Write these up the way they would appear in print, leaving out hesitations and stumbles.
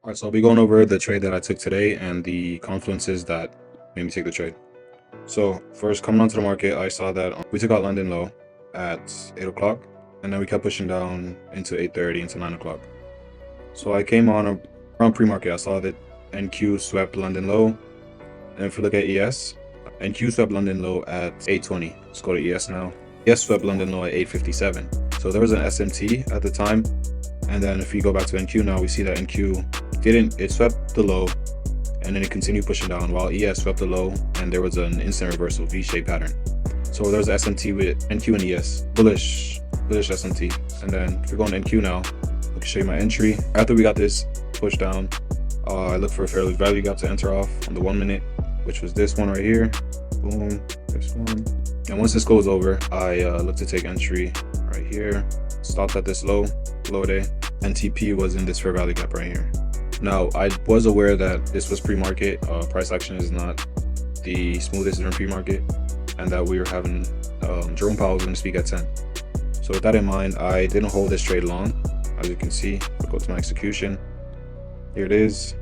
All right, so I'll be going over the trade that I took today and the confluences that made me take the trade. So first, coming onto the market, I saw that we took out London low at 8 o'clock, and then we kept pushing down into 8:30 into 9 o'clock. So I came on around pre-market. I saw that NQ swept London low, and if we look at ES, NQ swept London low at 8:20. Let's go to ES now. ES swept London low at 8:57. So there was an SMT at the time, and then if we go back to NQ now, we see that NQ it swept the low, and then it continued pushing down while ES swept the low, and there was an instant reversal V-shaped pattern. So there's SMT with NQ and ES, bullish SMT. And then if we go on NQ now, I can show you my entry. After we got this push down, I looked for a fairly value gap to enter off on the 1 minute, which was this one right here. Boom, this one. And once this goes over, I look to take entry right here. Stopped at this low day, and TP was in this fair value gap right here. Now, I was aware that this was pre-market. Price action is not the smoothest during pre-market, and that we were having Jerome Powell was going to speak at 10. So with that in mind, I didn't hold this trade long. As you can see, I'll go to my execution. Here it is,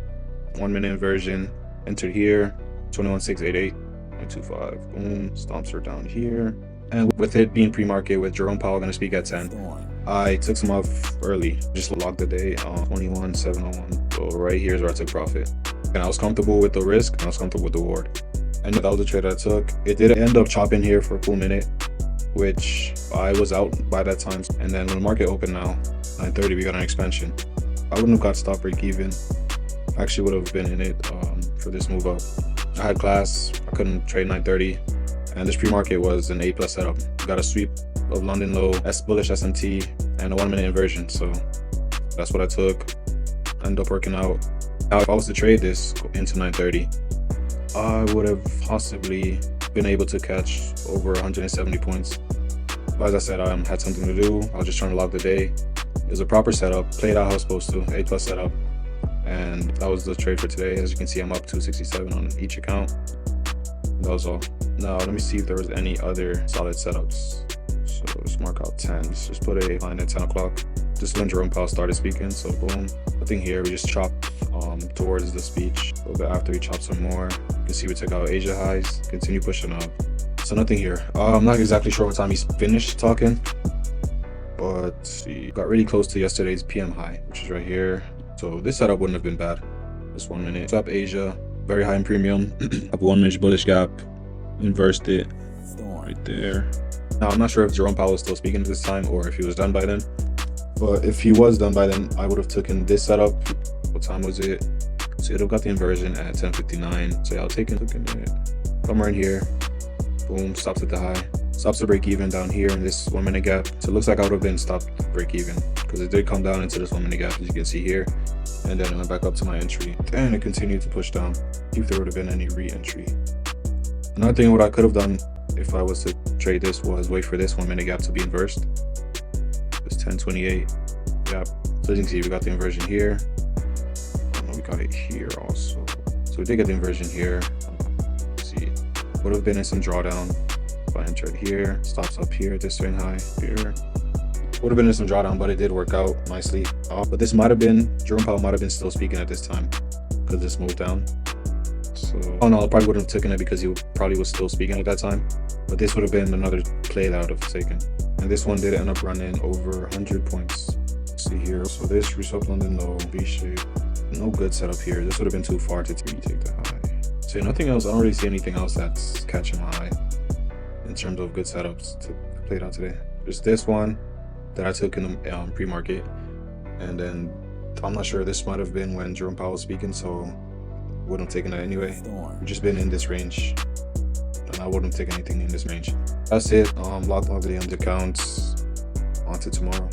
1 minute inversion, entered here, 21,688, 0.25, boom, stomps her down here. And with it being pre-market with Jerome Powell going to speak at 10, I took some off early, just locked the day on 21,701. So right here is where I took profit. And I was comfortable with the risk, and I was comfortable with the reward. And that was the trade I took. It did end up chopping here for a cool minute, which I was out by that time. And then when the market opened now, 9:30, we got an expansion. I wouldn't have got stop break even. I actually would have been in it for this move up. I had class, I couldn't trade 9:30. And this pre-market was an A+ setup. Got a sweep of London low, bullish SMT, and a 1 minute inversion. So that's what I took. Ended up working out. Now, if I was to trade this into 9:30, I would have possibly been able to catch over 170 points. But as I said, I had something to do. I was just trying to lock the day. It was a proper setup, played out how it's supposed to, A+ setup. And that was the trade for today. As you can see, I'm up 267 on each account. That was all. Now, let me see if there was any other solid setups. So let's mark out 10. Let's just put a line at 10 o'clock. Just when Jerome Powell started speaking. So boom. Nothing here. We just chopped towards the speech. A little bit after we chopped some more. You can see we took out Asia highs. Continue pushing up. So nothing here. I'm not exactly sure what time he's finished talking, but he got really close to yesterday's PM high, which is right here. So this setup wouldn't have been bad. This 1 minute. Swap Asia. Very high in premium. Up 1 minute bullish gap. Inversed it right there. Now, I'm not sure if Jerome Powell was still speaking at this time or if he was done by then. But if he was done by then, I would have taken this setup. What time was it? So it would have got the inversion at 10:59. So yeah, I'll take it. Somewhere in here. Boom, stops at the high. Stops the break even down here in this 1 minute gap. So it looks like I would have been stopped break even because it did come down into this 1 minute gap, as you can see here. And then it went back up to my entry. And it continued to push down. See if there would have been any re-entry. Another thing what I could have done if I was to trade this was wait for this 1 minute gap to be inversed. It's 10:28 gap. So as you can see, we got the inversion here. We got it here also. So we did get the inversion here. Let's see, would have been in some drawdown if I entered here. Stops up here, this swing high here. Would have been in some drawdown, but it did work out nicely. But this might have been, Jerome Powell might have been still speaking at this time because this moved down. So, oh no, I probably wouldn't have taken it because he probably was still speaking at that time. But this would have been another play that I would have taken. And this one did end up running over 100 points. Let's see here. So this result London low, V-shape. No good setup here. This would have been too far to retake the high. So nothing else. I don't really see anything else that's catching my eye in terms of good setups to play it out today. Just this one that I took in the pre-market. And then I'm not sure, this might have been when Jerome Powell was speaking, so wouldn't have taken that anyway. We've just been in this range, and I wouldn't take anything in this range. That's it. Lock the day on the accounts. On to tomorrow.